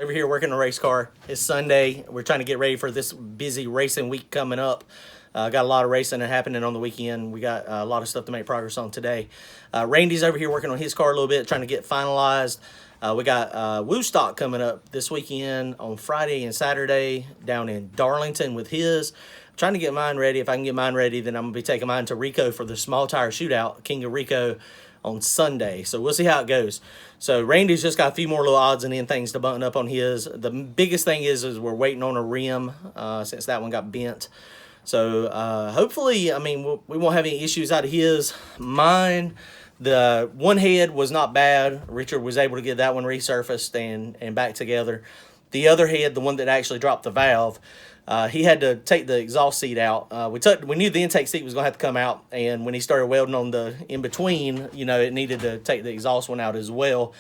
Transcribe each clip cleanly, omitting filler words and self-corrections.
Over here working a race car. It's Sunday. We're trying to get ready for this busy racing week coming up. Got a lot of racing happening on the weekend. We got a lot of stuff to make progress on today. Randy's over here working on his car a little bit, trying to get finalized. We got Woodstock coming up this weekend on Friday and Saturday down in Darlington with his. I'm trying to get mine ready. If I can get mine ready, then I'm going to be taking mine to Rico for the small tire shootout, King of Rico, on Sunday. So we'll see how it goes. So Randy's just got a few more little odds and end things to button up on his. The biggest thing is we're waiting on a rim since that one got bent. So hopefully, I mean, we won't have any issues out of his. Mine, the one head was not bad. Richard was able to get that one resurfaced and back together. The other head, the one that actually dropped the valve, he had to take the exhaust seat out. We knew the intake seat was going to have to come out, and when he started welding on the in-between, you know, it needed to take the exhaust one out as well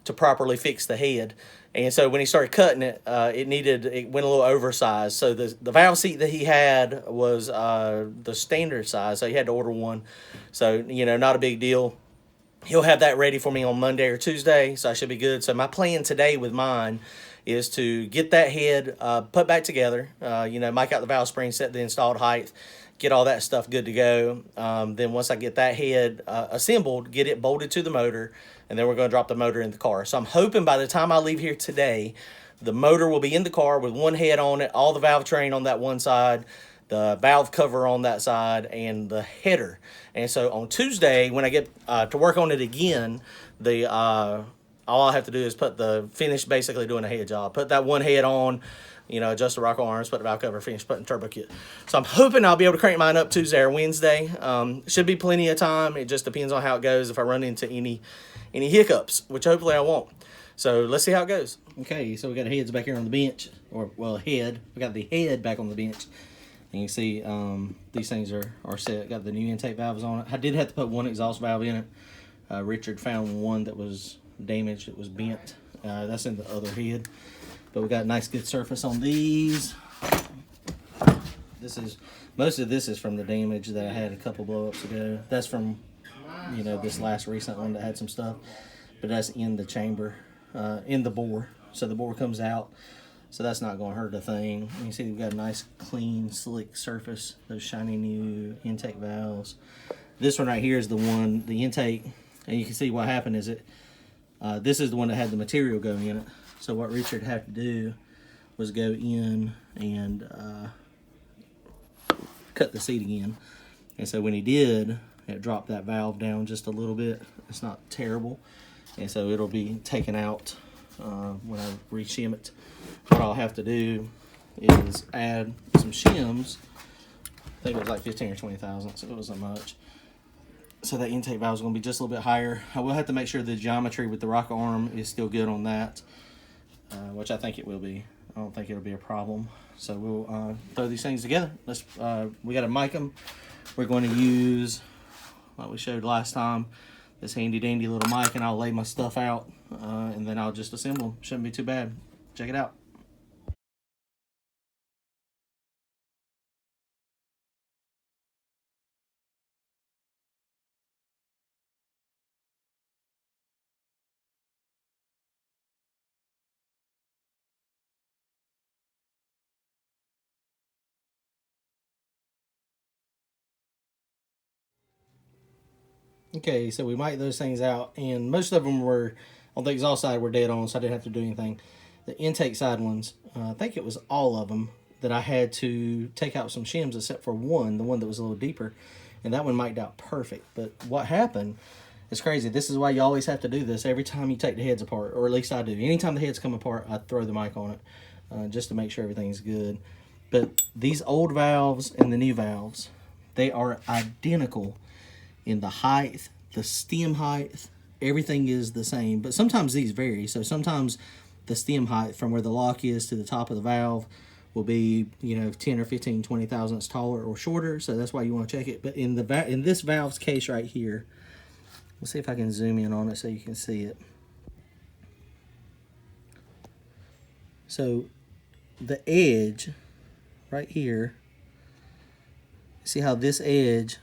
to properly fix the head. And so when he started cutting it, it went a little oversized. So the valve seat that he had was the standard size, so he had to order one. So, you know, not a big deal. He'll have that ready for me on Monday or Tuesday, so I should be good. So my plan today with mine is to get that head put back together, you know, mic out the valve spring, set the installed height, get all that stuff good to go. Then once I get that head assembled, get it bolted to the motor, and then we're going to drop the motor in the car. So I'm hoping by the time I leave here today, the motor will be in the car with one head on it, all the valve train on that one side, the valve cover on that side, and the header. And so on Tuesday, when I get to work on it again, all I have to do is finish basically doing a head job. Put that one head on, you know, adjust the rocker arms, put the valve cover, finish putting turbo kit. So I'm hoping I'll be able to crank mine up Tuesday or Wednesday. Should be plenty of time. It just depends on how it goes. If I run into any hiccups, which hopefully I won't. So let's see how it goes. Okay, so we got heads back here on the bench, head. We got the head back on the bench. And you can see these things are set. Got the new intake valves on it. I did have to put one exhaust valve in it. Richard found one that was damaged. It was bent. That's in the other head. But we got a nice good surface on these. Most of this is from the damage that I had a couple blow-ups ago. That's from, you know, this last recent one that had some stuff. But that's in the chamber, in the bore. So the bore comes out. So that's not going to hurt a thing. You can see we've got a nice, clean, slick surface. Those shiny new intake valves. This one right here is the one, the intake. And you can see what happened is this is the one that had the material going in it. So what Richard had to do was go in and cut the seat again. And so when he did, it dropped that valve down just a little bit. It's not terrible. And so it'll be taken out when I re-shim it. What I'll have to do is add some shims. I think it was like 15 or 20 thousandths, so it wasn't much. So that intake valve is going to be just a little bit higher. I will have to make sure the geometry with the rocker arm is still good on that, which I think it will be. I don't think it'll be a problem. So we'll throw these things together. We got to mic them. We're going to use, like we showed last time, this handy dandy little mic, and I'll lay my stuff out, and then I'll just assemble them. Shouldn't be too bad. Check it out. Okay, so we mic'd those things out, and most of them were, on the exhaust side, were dead on, so I didn't have to do anything. The intake side ones, I think it was all of them, that I had to take out some shims except for one, the one that was a little deeper, and that one mic'd out perfect. But what happened is crazy. This is why you always have to do this every time you take the heads apart, or at least I do. Anytime the heads come apart, I throw the mic on it just to make sure everything's good. But these old valves and the new valves, they are identical in the height, the stem height, everything is the same. But sometimes these vary. So sometimes the stem height from where the lock is to the top of the valve will be, you know, 10 or 15, 20 thousandths taller or shorter. So that's why you want to check it. But in this valve's case right here, let's see if I can zoom in on it so you can see it. So the edge right here, see how this edge,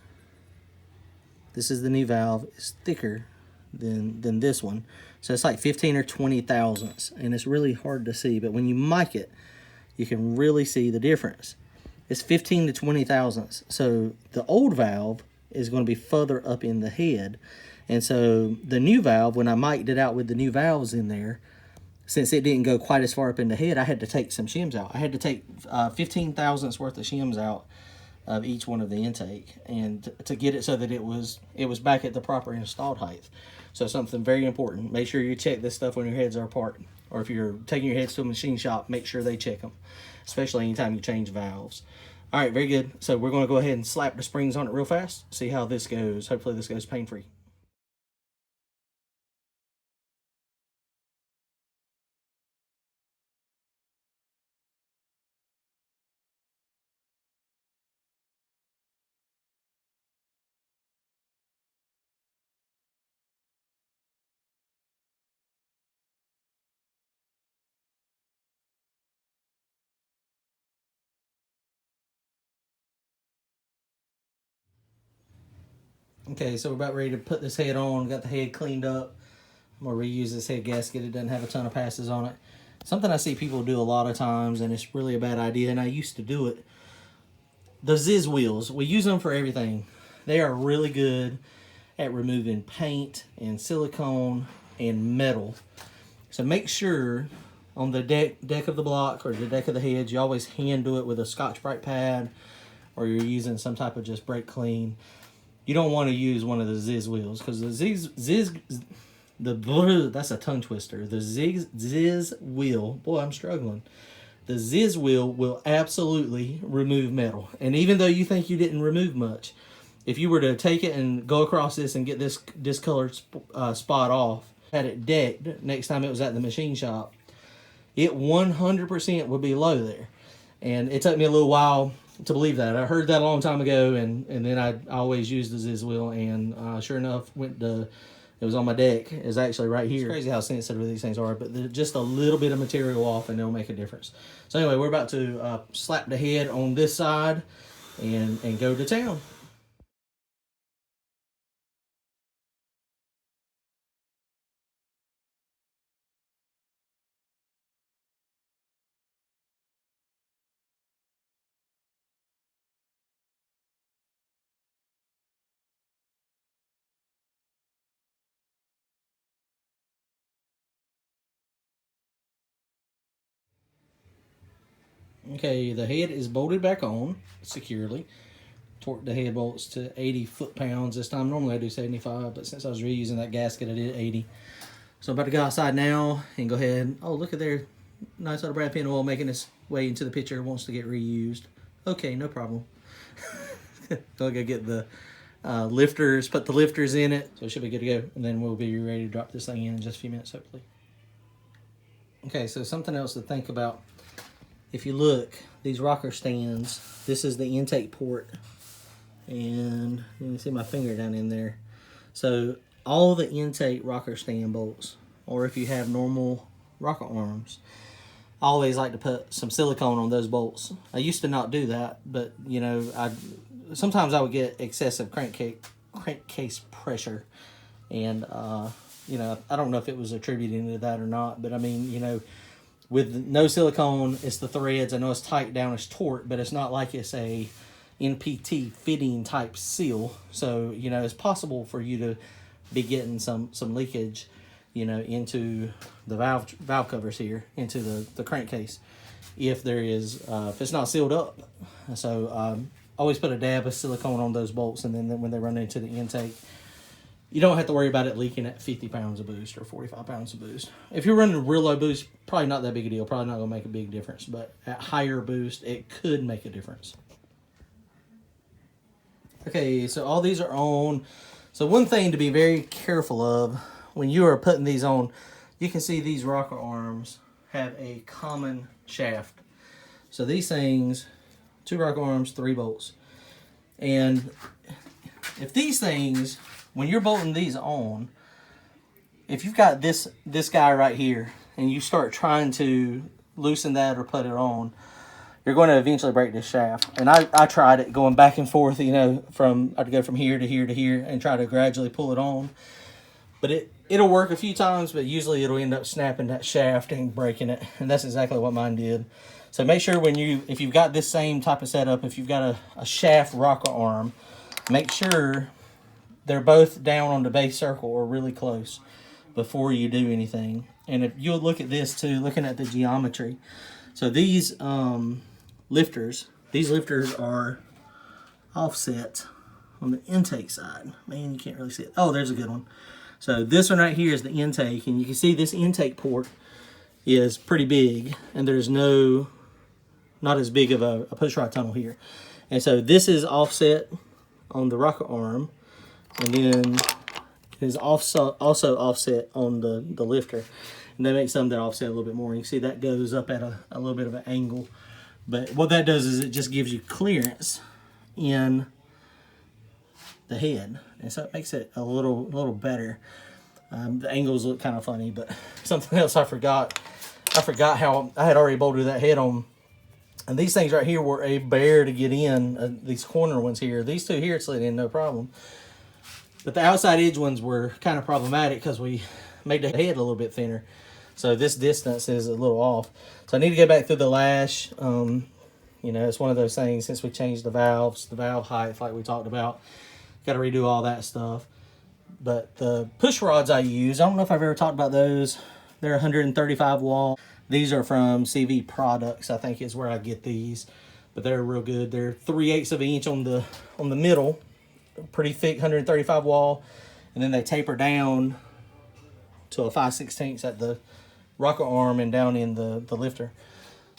this is the new valve, is thicker than this one. So it's like 15 or 20 thousandths, and it's really hard to see. But when you mic it, you can really see the difference. It's 15 to 20 thousandths. So the old valve is going to be further up in the head. And so the new valve, when I mic'd it out with the new valves in there, since it didn't go quite as far up in the head, I had to take some shims out. I had to take 15 thousandths worth of shims out of each one of the intake, and to get it so that it was back at the proper installed height. So something very important. Make sure you check this stuff when your heads are apart, or if you're taking your heads to a machine shop, make sure they check them, especially anytime you change valves. All right, very good. So we're going to go ahead and slap the springs on it real fast, see how this goes. Hopefully this goes pain-free. Okay, so we're about ready to put this head on. Got the head cleaned up. I'm going to reuse this head gasket. It doesn't have a ton of passes on it. Something I see people do a lot of times, and it's really a bad idea, and I used to do it. The Ziz wheels, we use them for everything. They are really good at removing paint and silicone and metal. So make sure on the deck of the block or the deck of the head, you always hand do it with a Scotch-Brite pad, or you're using some type of just brake clean. You don't want to use one of the Ziz wheels, because that's a tongue twister. The Ziz wheel, boy, I'm struggling. The Ziz wheel will absolutely remove metal. And even though you think you didn't remove much, if you were to take it and go across this and get this discolored spot off, had it decked next time it was at the machine shop, it 100% would be low there. And it took me a little while to believe that. I heard that a long time ago, and then I always used the Ziz wheel, and sure enough, it was on my deck. It's actually right here. It's crazy how sensitive these things are, but just a little bit of material off and it'll make a difference. So anyway, we're about to slap the head on this side and go to town. Okay, the head is bolted back on securely. Torqued the head bolts to 80 foot-pounds this time. Normally I do 75, but since I was reusing that gasket, I did 80. So I'm about to go outside now and go ahead. Oh, look at there. Nice little Brad Penn oil making its way into the picture. Wants to get reused. Okay, no problem. Go get the lifters, put the lifters in it. So it should be good to go. And then we'll be ready to drop this thing in just a few minutes, hopefully. Okay, so something else to think about. If you look, these rocker stands, this is the intake port. And you can see my finger down in there. So all the intake rocker stand bolts, or if you have normal rocker arms, I always like to put some silicone on those bolts. I used to not do that, but you know, sometimes I would get excessive crankcase pressure, and you know, I don't know if it was attributing to that or not, but I mean, you know, with no silicone, it's the threads. I know it's tight down, it's taut, but it's not like it's a NPT fitting type seal. So, you know, it's possible for you to be getting some leakage, you know, into the valve covers here, into the crankcase, if there is, if it's not sealed up. So always put a dab of silicone on those bolts, and then when they run into the intake, you don't have to worry about it leaking at 50 pounds of boost or 45 pounds of boost. If you're running real low boost, probably not that big a deal. Probably not going to make a big difference. But at higher boost, it could make a difference. Okay, so all these are on. So one thing to be very careful of when you are putting these on, you can see these rocker arms have a common shaft. So these things, 2 rocker arms, 3 bolts. And if these things, when you're bolting these on, if you've got this guy right here and you start trying to loosen that or put it on, you're going to eventually break this shaft. And I tried it going back and forth, you know, I'd go from here to here to here and try to gradually pull it on. But it'll work a few times, but usually it'll end up snapping that shaft and breaking it. And that's exactly what mine did. So make sure if you've got this same type of setup, if you've got a shaft rocker arm, make sure they're both down on the base circle or really close before you do anything. And if you'll look at this too, looking at the geometry. So these lifters are offset on the intake side. Man, you can't really see it. Oh, there's a good one. So this one right here is the intake, and you can see this intake port is pretty big, and there's not as big of a pushrod tunnel here. And so this is offset on the rocker arm, and then it is also offset on the lifter. And that makes some that offset a little bit more. You can see that goes up at a little bit of an angle. But what that does is it just gives you clearance in the head. And so it makes it a little better. The angles look kind of funny, but something else I forgot how I had already bolted that head on. And these things right here were a bear to get in, these corner ones here. These two here slid in no problem. But the outside edge ones were kind of problematic because we made the head a little bit thinner. So this distance is a little off. So I need to go back through the lash. You know, it's one of those things since we changed the valves, the valve height like we talked about. Got to redo all that stuff. But the push rods I use, I don't know if I've ever talked about those. They're 135 wall. These are from CV Products, I think is where I get these. But they're real good. They're 3/8 of an inch on the middle. Pretty thick 135 wall. And then they taper down to a 5/16 at the rocker arm and down in the lifter.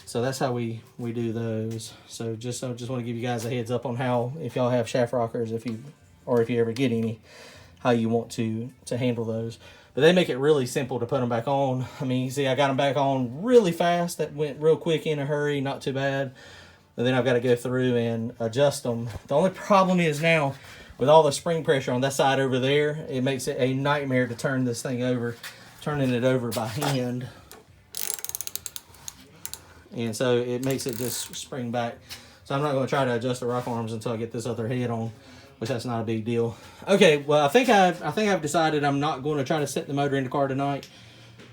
So that's how we do those. So just want to give you guys a heads up on how, if y'all have shaft rockers, if you ever get any, how you want to handle those. But they make it really simple to put them back on. I mean, you see I got them back on really fast. That went real quick in a hurry, not too bad. And then I've got to go through and adjust them. The only problem is now, with all the spring pressure on that side over there, it makes it a nightmare to turn this thing over, turning it over by hand. And so it makes it just spring back. So I'm not going to try to adjust the rock arms until I get this other head on, which that's not a big deal. Okay, well I think I've decided I'm not going to try to set the motor in the car tonight.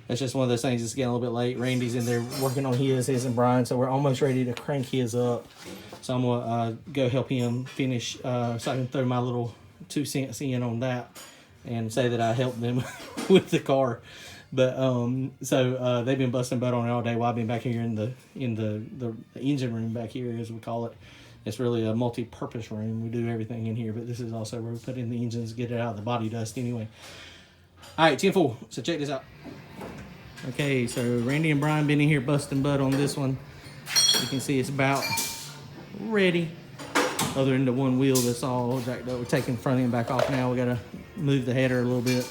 It's just one of those things that's getting a little bit late. Randy's in there working on his and Brian, so we're almost ready to crank his up. So I'm going to go help him finish so I can throw my little 2 cents in on that and say that I helped them with the car. But so they've been busting butt on it all day while I've been back here in the engine room back here, as we call it. It's really a multi-purpose room. We do everything in here, but this is also where we put in the engines, get it out of the body dust anyway. All right, 10-4. So check this out. Okay, so Randy and Brian been in here busting butt on this one. You can see it's about ready, other than the one wheel that's all jacked up. We're taking the front end back off now. We got to move the header a little bit.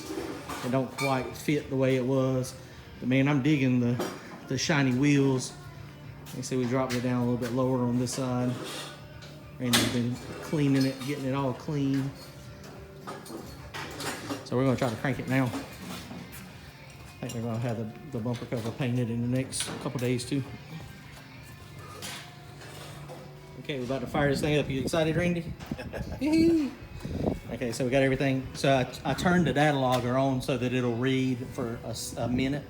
It don't quite fit the way it was. But man, I'm digging the shiny wheels. You can see we dropped it down a little bit lower on this side. Randy's been cleaning it, getting it all clean. So we're gonna try to crank it now. I think we're gonna have the bumper cover painted in the next couple days too. Okay, we're about to fire this thing up. You excited, Randy? Okay, so we got everything. So I turned the data logger on so that it'll read for a minute.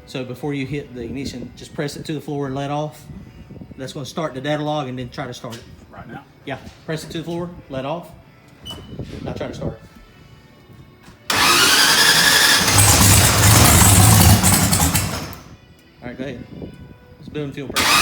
So before you hit the ignition, just press it to the floor and let off. That's going to start the data log, and then try to start it. Right now? Yeah, press it to the floor, let off. Now try to start it. All right, go ahead. It's building fuel pressure.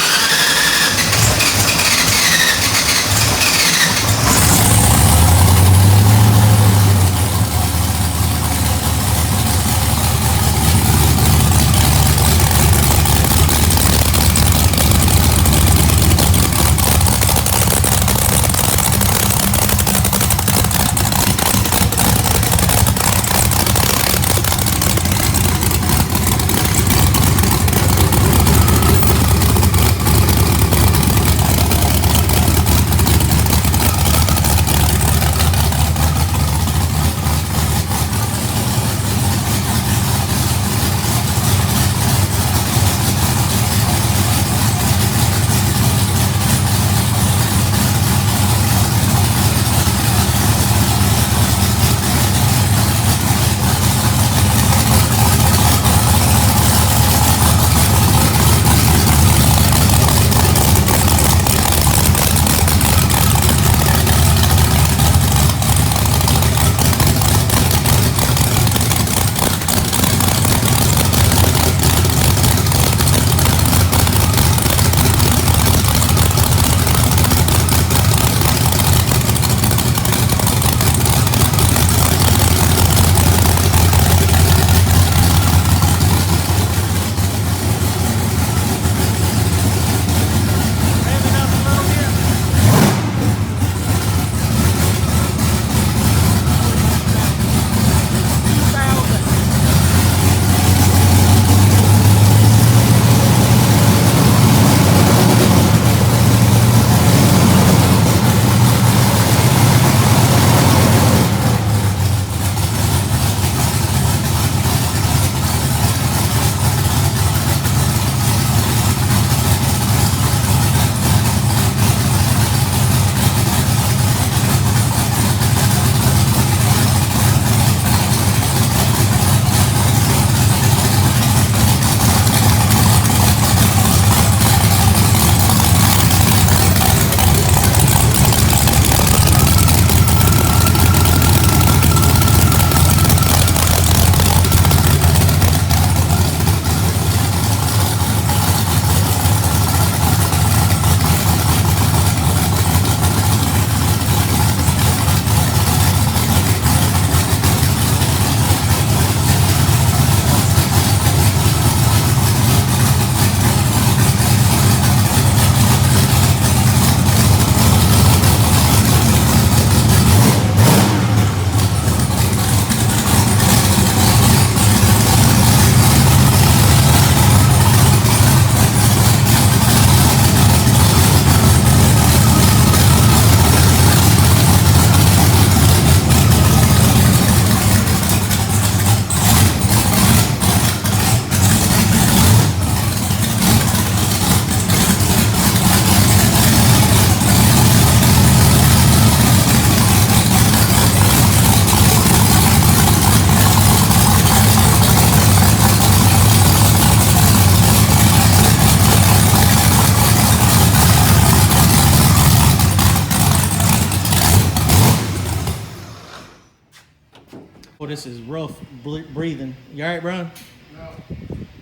Travis is rough breathing. You all right, Brian? No.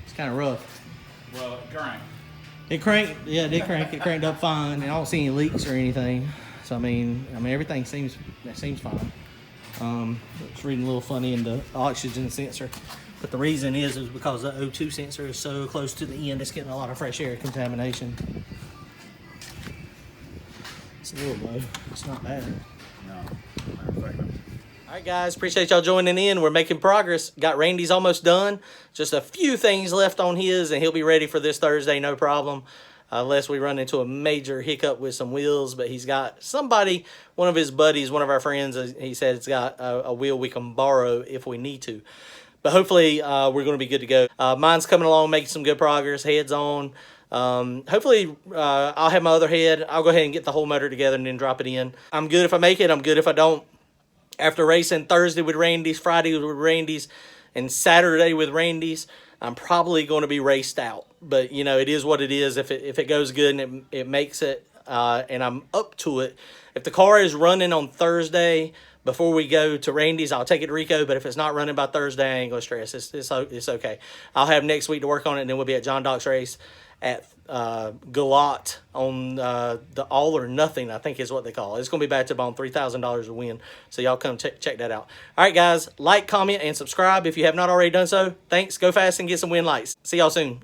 It's kind of rough. Well, it cranked. It cranked. Yeah, it did crank. It cranked up fine. And I don't see any leaks or anything. So I mean, everything seems fine. It's reading a little funny in the oxygen sensor, but the reason is because the O2 sensor is so close to the end. It's getting a lot of fresh air contamination. It's a little low. It's not bad. No. All right, guys, appreciate y'all joining in. We're making progress. Got Randy's almost done. Just a few things left on his, and he'll be ready for this Thursday, no problem. Unless we run into a major hiccup with some wheels. But he's got somebody, one of his buddies, one of our friends, he said it's got a wheel we can borrow if we need to. But hopefully we're going to be good to go. Mine's coming along, making some good progress. Head's on. Hopefully I'll have my other head. I'll go ahead and get the whole motor together and then drop it in. I'm good if I make it. I'm good if I don't. After racing Thursday with Randy's, Friday with Randy's, and Saturday with Randy's, I'm probably going to be raced out. But, you know, it is what it is. If it goes good and it makes it and I'm up to it. If the car is running on Thursday before we go to Randy's, I'll take it to Rico. But if it's not running by Thursday, I ain't going to stress. It's okay. I'll have next week to work on it, and then we'll be at John Doc's race at Galat on the All or Nothing, I think is what they call it. It's going to be back to on $3,000 a win. So y'all come check that out. All right, guys, like, comment, and subscribe if you have not already done so. Thanks. Go fast and get some win lights. See y'all soon.